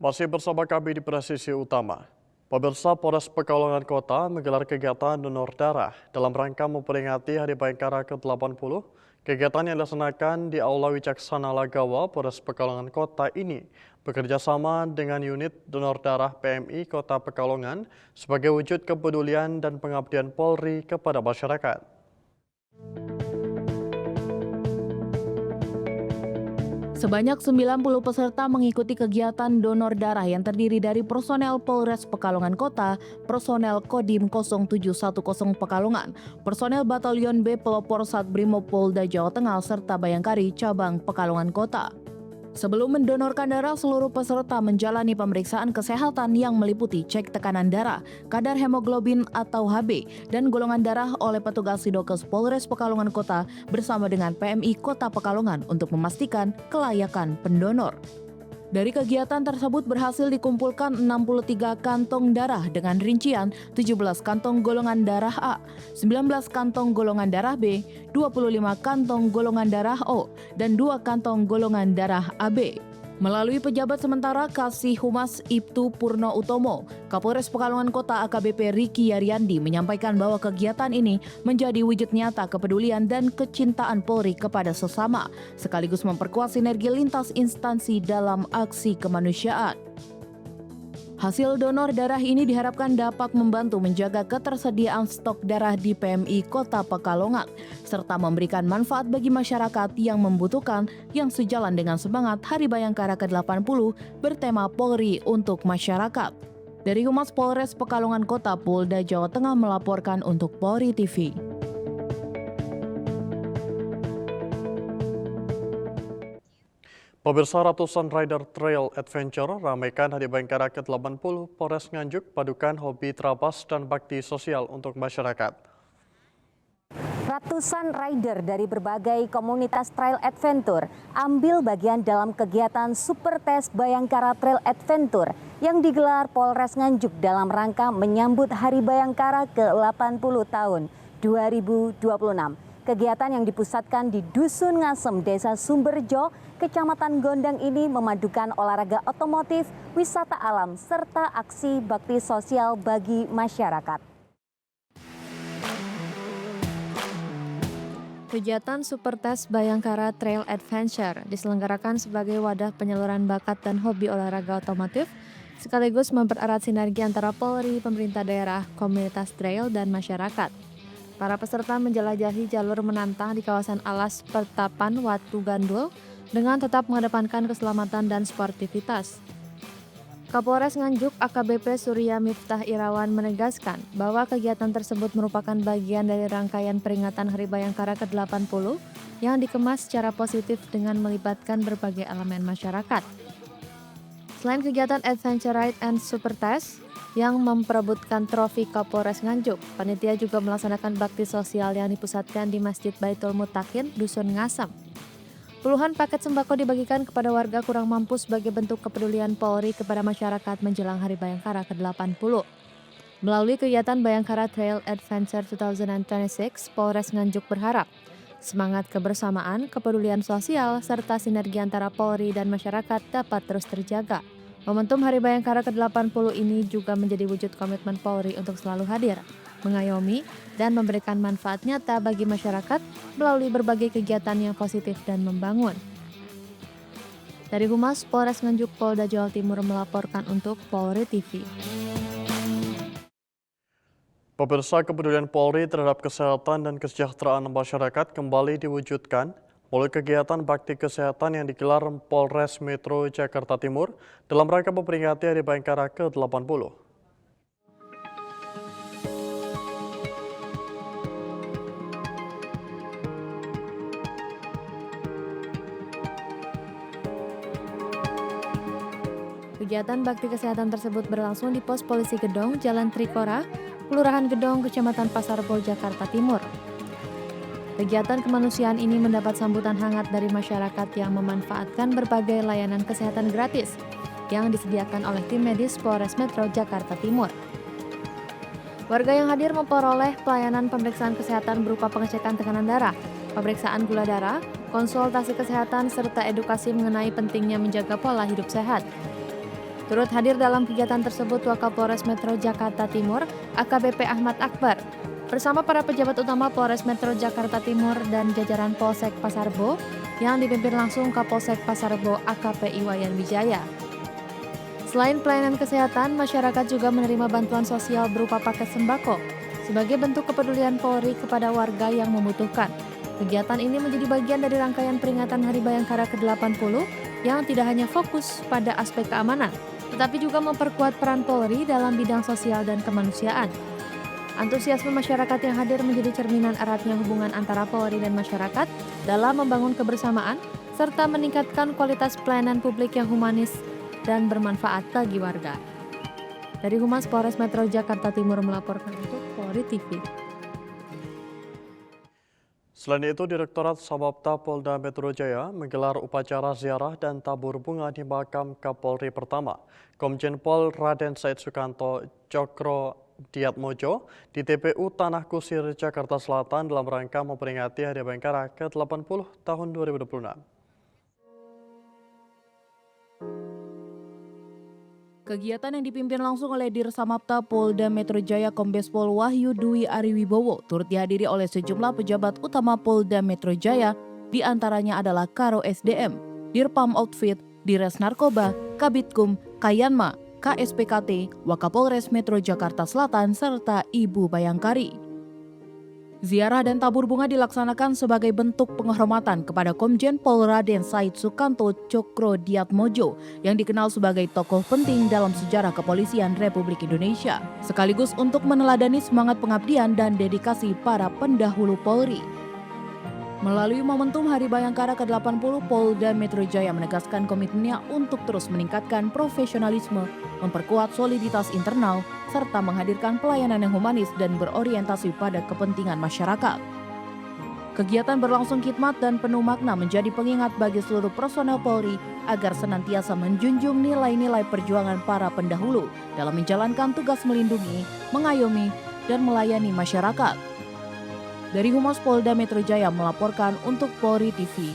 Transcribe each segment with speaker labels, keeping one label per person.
Speaker 1: Masih bersama kami di Presisi Utama. Pemirsa Polres Pekalongan Kota menggelar kegiatan donor darah dalam rangka memperingati Hari Bayangkara ke-80. Kegiatan yang dilaksanakan di Aula Wicaksana Lagawa Polres Pekalongan Kota ini bekerja sama dengan unit donor darah PMI Kota Pekalongan sebagai wujud kepedulian dan pengabdian Polri kepada masyarakat.
Speaker 2: Sebanyak 90 peserta mengikuti kegiatan donor darah yang terdiri dari personel Polres Pekalongan Kota, personel Kodim 0710 Pekalongan, personel Batalion B Pelopor Satbrimob Polda Jawa Tengah serta Bayangkari Cabang Pekalongan Kota. Sebelum mendonorkan darah, seluruh peserta menjalani pemeriksaan kesehatan yang meliputi cek tekanan darah, kadar hemoglobin atau HB, dan golongan darah oleh petugas Sidokes Polres Pekalongan Kota bersama dengan PMI Kota Pekalongan untuk memastikan kelayakan pendonor. Dari kegiatan tersebut berhasil dikumpulkan 63 kantong darah dengan rincian 17 kantong golongan darah A, 19 kantong golongan darah B, 25 kantong golongan darah O, dan 2 kantong golongan darah AB. Melalui pejabat sementara Kasih Humas Ibtu Purno Utomo, Kapolres Pekalongan Kota AKBP Riki Yaryandi menyampaikan bahwa kegiatan ini menjadi wujud nyata kepedulian dan kecintaan Polri kepada sesama, sekaligus memperkuat sinergi lintas instansi dalam aksi kemanusiaan. Hasil donor darah ini diharapkan dapat membantu menjaga ketersediaan stok darah di PMI Kota Pekalongan, serta memberikan manfaat bagi masyarakat yang membutuhkan yang sejalan dengan semangat Hari Bayangkara ke-80 bertema Polri untuk Masyarakat. Dari Humas Polres Pekalongan Kota, Polda Jawa Tengah melaporkan untuk Polri TV.
Speaker 1: Pemirsa, ratusan rider trail adventure ramaikan Hari Bayangkara ke-80 Polres Nganjuk padukan hobi trabas dan bakti sosial untuk masyarakat.
Speaker 3: Ratusan rider dari berbagai komunitas trail adventure ambil bagian dalam kegiatan Super Test Bayangkara Trail Adventure yang digelar Polres Nganjuk dalam rangka menyambut Hari Bayangkara ke-80 tahun 2026. Kegiatan yang dipusatkan di Dusun Ngasem, Desa Sumberjo, Kecamatan Gondang ini memadukan olahraga otomotif, wisata alam, serta aksi bakti sosial bagi masyarakat.
Speaker 4: Kegiatan Super Test Bayangkara Trail Adventure diselenggarakan sebagai wadah penyaluran bakat dan hobi olahraga otomotif, sekaligus mempererat sinergi antara Polri, pemerintah daerah, komunitas trail, dan masyarakat. Para peserta menjelajahi jalur menantang di kawasan alas Pertapan Watu Gandul dengan tetap mengedepankan keselamatan dan sportivitas. Kapolres Nganjuk AKBP Surya Miftah Irawan menegaskan bahwa kegiatan tersebut merupakan bagian dari rangkaian peringatan Hari Bayangkara ke-80 yang dikemas secara positif dengan melibatkan berbagai elemen masyarakat. Selain kegiatan Adventure Ride and Super Test yang memperebutkan trofi Kapolres Nganjuk, panitia juga melaksanakan bakti sosial yang dipusatkan di Masjid Baitul Mutakin, Dusun Ngasem. Puluhan paket sembako dibagikan kepada warga kurang mampu sebagai bentuk kepedulian Polri kepada masyarakat menjelang Hari Bayangkara ke-80. Melalui kegiatan Bayangkara Trail Adventure 2026, Polres Nganjuk berharap semangat kebersamaan, kepedulian sosial, serta sinergi antara Polri dan masyarakat dapat terus terjaga. Momentum Hari Bayangkara ke-80 ini juga menjadi wujud komitmen Polri untuk selalu hadir, mengayomi, dan memberikan manfaat nyata bagi masyarakat melalui berbagai kegiatan yang positif dan membangun. Dari Humas Polres Nganjuk Polda Jawa Timur melaporkan untuk Polri TV.
Speaker 1: Pemirsa, kepedulian Polri terhadap kesehatan dan kesejahteraan masyarakat kembali diwujudkan melalui kegiatan bakti kesehatan yang digelar Polres Metro Jakarta Timur dalam rangka memperingati Hari Bayangkara ke-80.
Speaker 4: Kegiatan bakti kesehatan tersebut berlangsung di Pos Polisi Gedong, Jalan Trikora, Kelurahan Gedong, Kecamatan Pasar Bo, Jakarta Timur. Kegiatan kemanusiaan ini mendapat sambutan hangat dari masyarakat yang memanfaatkan berbagai layanan kesehatan gratis yang disediakan oleh tim medis Polres Metro Jakarta Timur. Warga yang hadir memperoleh pelayanan pemeriksaan kesehatan berupa pengecekan tekanan darah, pemeriksaan gula darah, konsultasi kesehatan, serta edukasi mengenai pentingnya menjaga pola hidup sehat. Turut hadir dalam kegiatan tersebut Wakapolres Metro Jakarta Timur, AKBP Ahmad Akbar, bersama para pejabat utama Polres Metro Jakarta Timur dan jajaran Polsek Pasarbo yang dipimpin langsung Kapolsek Pasarbo AKP Iwayan Wijaya. Selain pelayanan kesehatan, masyarakat juga menerima bantuan sosial berupa paket sembako sebagai bentuk kepedulian Polri kepada warga yang membutuhkan. Kegiatan ini menjadi bagian dari rangkaian peringatan Hari Bayangkara ke-80 yang tidak hanya fokus pada aspek keamanan, tetapi juga memperkuat peran Polri dalam bidang sosial dan kemanusiaan. Antusiasme masyarakat yang hadir menjadi cerminan eratnya hubungan antara Polri dan masyarakat dalam membangun kebersamaan serta meningkatkan kualitas pelayanan publik yang humanis dan bermanfaat bagi warga. Dari Humas Polres Metro Jakarta Timur melaporkan untuk Polri TV.
Speaker 1: Selain itu, Direktorat Samapta Polda Metro Jaya menggelar upacara ziarah dan tabur bunga di makam Kapolri pertama, Komjen Pol Raden Said Sukanto Cokro Diatmojo di TPU Tanah Kusir, Jakarta Selatan dalam rangka memperingati Hari Bayangkara ke-80 tahun 2026.
Speaker 2: Kegiatan yang dipimpin langsung oleh Dirsamapta Polda Metro Jaya Kombes Pol Wahyu Dwi Ariwibowo turut dihadiri oleh sejumlah pejabat utama Polda Metro Jaya, di antaranya adalah Karo SDM, Dirpam Outfit, Dires Narkoba, Kabitkum, Kayanma, KSPKT, Wakapolres Metro Jakarta Selatan, serta Ibu Bayangkari. Ziarah dan tabur bunga dilaksanakan sebagai bentuk penghormatan kepada Komjen Pol Raden Said Sukanto Cokro Diatmojo yang dikenal sebagai tokoh penting dalam sejarah kepolisian Republik Indonesia, sekaligus untuk meneladani semangat pengabdian dan dedikasi para pendahulu Polri. Melalui momentum Hari Bayangkara ke-80, Polda Metro Jaya menegaskan komitmennya untuk terus meningkatkan profesionalisme, memperkuat soliditas internal, serta menghadirkan pelayanan yang humanis dan berorientasi pada kepentingan masyarakat. Kegiatan berlangsung khidmat dan penuh makna menjadi pengingat bagi seluruh personel Polri agar senantiasa menjunjung nilai-nilai perjuangan para pendahulu dalam menjalankan tugas melindungi, mengayomi, dan melayani masyarakat. Dari Humas Polda Metro Jaya melaporkan untuk Polri TV.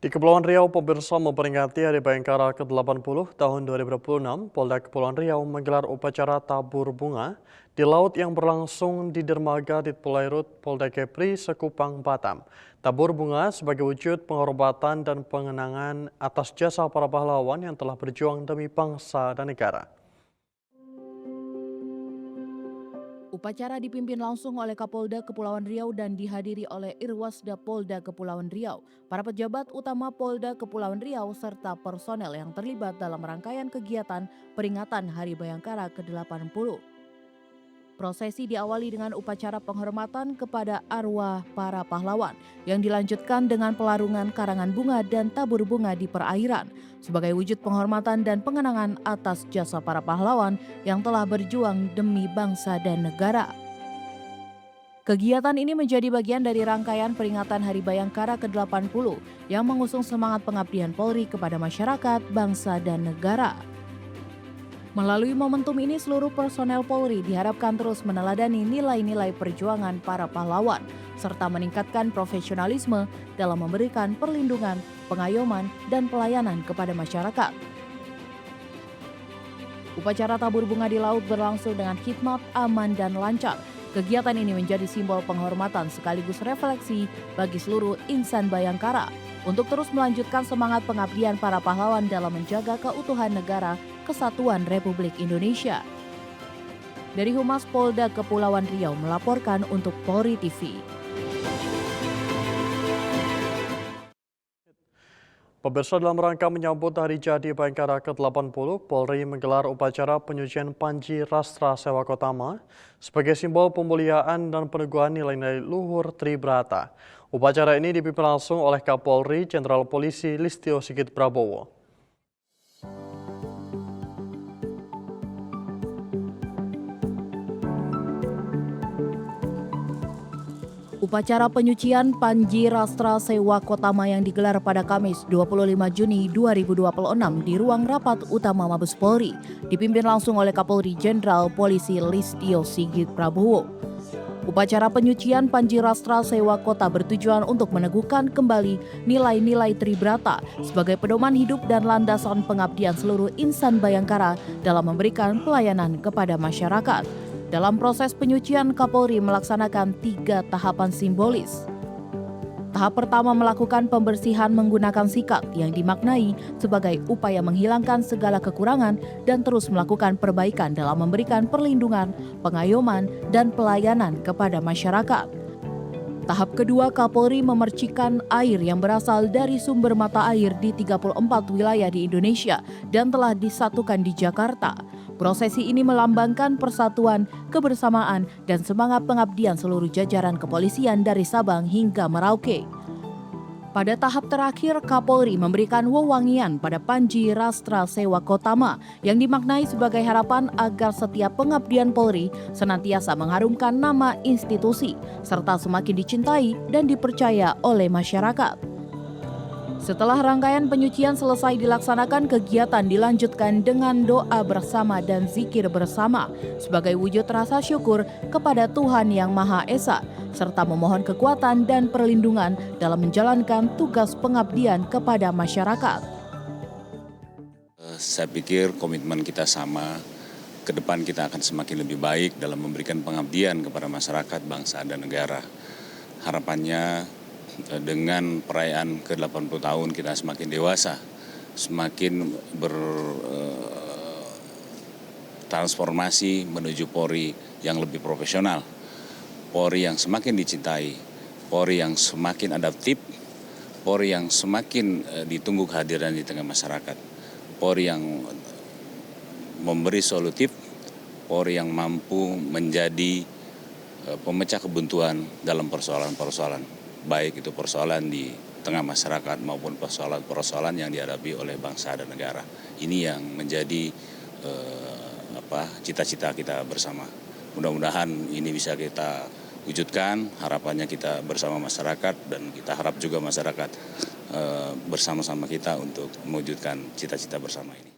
Speaker 1: Di Kepulauan Riau, pemirsa memperingati Hari Bayangkara ke-80 tahun 2026, Polda Kepulauan Riau menggelar upacara tabur bunga di laut yang berlangsung di dermaga Ditpolairut Polda Kepri, Sekupang, Batam. Tabur bunga sebagai wujud penghormatan dan pengenangan atas jasa para pahlawan yang telah berjuang demi bangsa dan negara.
Speaker 2: Upacara dipimpin langsung oleh Kapolda Kepulauan Riau dan dihadiri oleh Irwasda Polda Kepulauan Riau, para pejabat utama Polda Kepulauan Riau, serta personel yang terlibat dalam rangkaian kegiatan peringatan Hari Bayangkara ke-80. Prosesi diawali dengan upacara penghormatan kepada arwah para pahlawan yang dilanjutkan dengan pelarungan karangan bunga dan tabur bunga di perairan sebagai wujud penghormatan dan pengenangan atas jasa para pahlawan yang telah berjuang demi bangsa dan negara. Kegiatan ini menjadi bagian dari rangkaian peringatan Hari Bayangkara ke-80 yang mengusung semangat pengabdian Polri kepada masyarakat, bangsa, dan negara. Melalui momentum ini, seluruh personel Polri diharapkan terus meneladani nilai-nilai perjuangan para pahlawan, serta meningkatkan profesionalisme dalam memberikan perlindungan, pengayoman, dan pelayanan kepada masyarakat. Upacara tabur bunga di laut berlangsung dengan khidmat, aman, dan lancar. Kegiatan ini menjadi simbol penghormatan sekaligus refleksi bagi seluruh insan Bayangkara untuk terus melanjutkan semangat pengabdian para pahlawan dalam menjaga keutuhan negara Kesatuan Republik Indonesia. Dari Humas Polda Kepulauan Riau melaporkan untuk Polri TV.
Speaker 1: Pemirsa, dalam rangka menyambut Hari Jadi Bayangkara ke-80, Polri menggelar upacara penyucian Panji Rastra Sewakotama sebagai simbol pemuliaan dan peneguhan nilai-nilai luhur Tribrata. Upacara ini dipimpin langsung oleh Kapolri Jenderal Polisi Listio Sigit Prabowo.
Speaker 2: Upacara penyucian Panji Rastra Sewakotama yang digelar pada Kamis 25 Juni 2026 di ruang rapat utama Mabes Polri dipimpin langsung oleh Kapolri Jenderal Polisi Listio Sigit Prabowo. Upacara penyucian Panji Rastra Sewa Kota bertujuan untuk meneguhkan kembali nilai-nilai Tribrata sebagai pedoman hidup dan landasan pengabdian seluruh insan Bayangkara dalam memberikan pelayanan kepada masyarakat. Dalam proses penyucian, Kapolri melaksanakan 3 tahapan simbolis. Tahap pertama melakukan pembersihan menggunakan sikat yang dimaknai sebagai upaya menghilangkan segala kekurangan dan terus melakukan perbaikan dalam memberikan perlindungan, pengayoman, dan pelayanan kepada masyarakat. Tahap kedua, Kapolri memercikan air yang berasal dari sumber mata air di 34 wilayah di Indonesia dan telah disatukan di Jakarta. Prosesi ini melambangkan persatuan, kebersamaan, dan semangat pengabdian seluruh jajaran kepolisian dari Sabang hingga Merauke. Pada tahap terakhir, Kapolri memberikan wewangian pada Panji Rastra Sewa Kotama yang dimaknai sebagai harapan agar setiap pengabdian Polri senantiasa mengharumkan nama institusi serta semakin dicintai dan dipercaya oleh masyarakat. Setelah rangkaian penyucian selesai dilaksanakan, kegiatan dilanjutkan dengan doa bersama dan zikir bersama sebagai wujud rasa syukur kepada Tuhan Yang Maha Esa, serta memohon kekuatan dan perlindungan dalam menjalankan tugas pengabdian kepada masyarakat.
Speaker 5: Saya pikir komitmen kita sama, ke depan kita akan semakin lebih baik dalam memberikan pengabdian kepada masyarakat, bangsa, dan negara. Harapannya dengan perayaan ke-80 tahun kita semakin dewasa, semakin bertransformasi menuju Polri yang lebih profesional, Polri yang semakin dicintai, Polri yang semakin adaptif, Polri yang semakin ditunggu kehadiran di tengah masyarakat, Polri yang memberi solutif, Polri yang mampu menjadi pemecah kebuntuan dalam persoalan-persoalan, baik itu persoalan di tengah masyarakat maupun persoalan-persoalan yang dihadapi oleh bangsa dan negara. Ini yang menjadi cita-cita kita bersama. Mudah-mudahan ini bisa kita wujudkan, harapannya kita bersama masyarakat dan kita harap juga masyarakat bersama-sama kita untuk mewujudkan cita-cita bersama ini.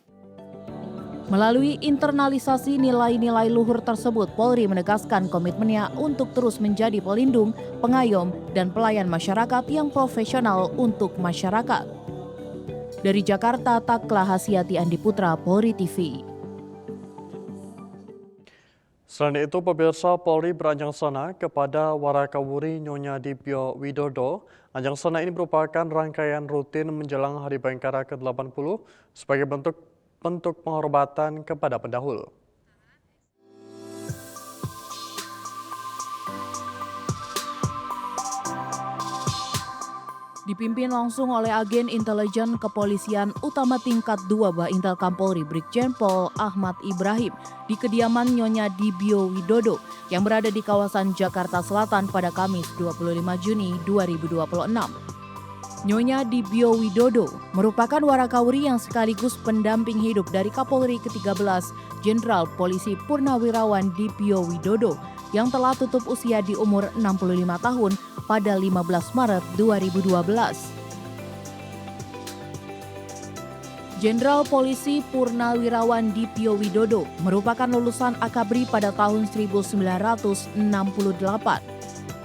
Speaker 2: Melalui internalisasi nilai-nilai luhur tersebut, Polri menegaskan komitmennya untuk terus menjadi pelindung, pengayom, dan pelayan masyarakat yang profesional untuk masyarakat. Dari Jakarta, Takla Hasyati Andi Putra, Polri TV.
Speaker 1: Selain itu, pemirsa, Polri beranjangsana kepada Warakawuri Nyonya Dibyo Widodo. Anjangsana ini merupakan rangkaian rutin menjelang Hari Bayangkara ke-80 sebagai bentuk penghormatan kepada pendahulu.
Speaker 2: Dipimpin langsung oleh agen intelijen kepolisian utama tingkat 2 Baintelkam Polri Brigjen Pol Ahmad Ibrahim di kediaman Nyonya Dibyo Widodo yang berada di kawasan Jakarta Selatan pada Kamis 25 Juni 2026. Nyonya Dibyo Widodo merupakan warakawuri yang sekaligus pendamping hidup dari Kapolri ke-13 Jenderal Polisi Purnawirawan Dibyo Widodo yang telah tutup usia di umur 65 tahun pada 15 Maret 2012. Jenderal Polisi Purnawirawan Dibyo Widodo merupakan lulusan Akabri pada tahun 1968.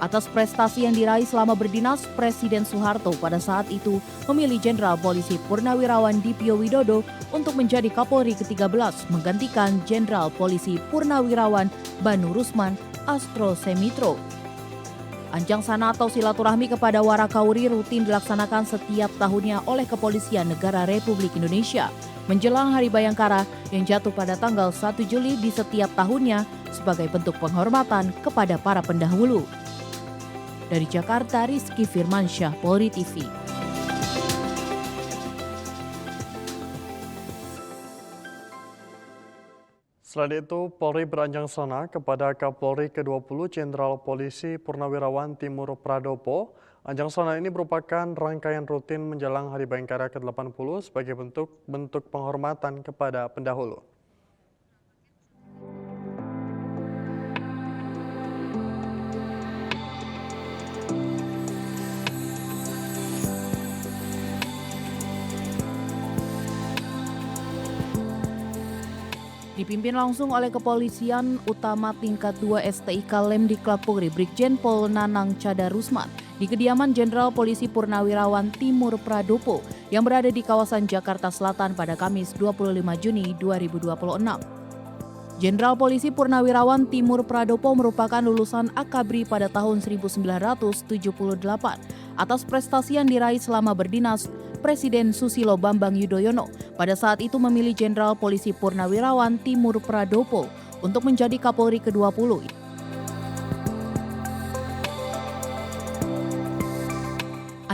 Speaker 2: Atas prestasi yang diraih selama berdinas, Presiden Soeharto pada saat itu memilih Jenderal Polisi Purnawirawan Dibyo Widodo untuk menjadi Kapolri ke-13 menggantikan Jenderal Polisi Purnawirawan Banu Rusman Astro Semitro. Anjangsana atau silaturahmi kepada warakawuri rutin dilaksanakan setiap tahunnya oleh Kepolisian Negara Republik Indonesia menjelang Hari Bayangkara yang jatuh pada tanggal 1 Juli di setiap tahunnya sebagai bentuk penghormatan kepada para pendahulu. Dari Jakarta, Rizky Firmansyah, Polri TV.
Speaker 1: Selain itu, Polri beranjangsana kepada Kapolri ke-20 Jenderal Polisi Purnawirawan Timur Pradopo. Anjangsana ini merupakan rangkaian rutin menjelang Hari Bayangkara ke-80 sebagai bentuk penghormatan kepada pendahulu.
Speaker 2: dipimpin langsung oleh Kepolisian Utama Tingkat 2 STIK Lemdiklat Polri Brigjen Pol Nanang Cadar Rusman di kediaman Jenderal Polisi Purnawirawan Timur Pradopo yang berada di kawasan Jakarta Selatan pada Kamis 25 Juni 2026. Jenderal Polisi Purnawirawan Timur Pradopo merupakan lulusan Akabri pada tahun 1978. Atas prestasi yang diraih selama berdinas, Presiden Susilo Bambang Yudhoyono pada saat itu memilih Jenderal Polisi Purnawirawan Timur Pradopo untuk menjadi Kapolri ke-20.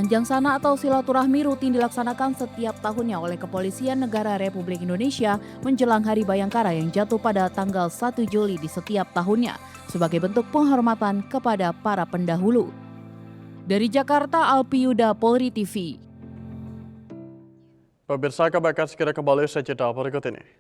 Speaker 2: Anjang sana atau silaturahmi rutin dilaksanakan setiap tahunnya oleh Kepolisian Negara Republik Indonesia menjelang Hari Bayangkara yang jatuh pada tanggal 1 Juli di setiap tahunnya sebagai bentuk penghormatan kepada para pendahulu. Dari Jakarta, Alpi Yuda, Polri TV.
Speaker 1: Pemirsa, kami akan segera kembali sejenak berikut ini.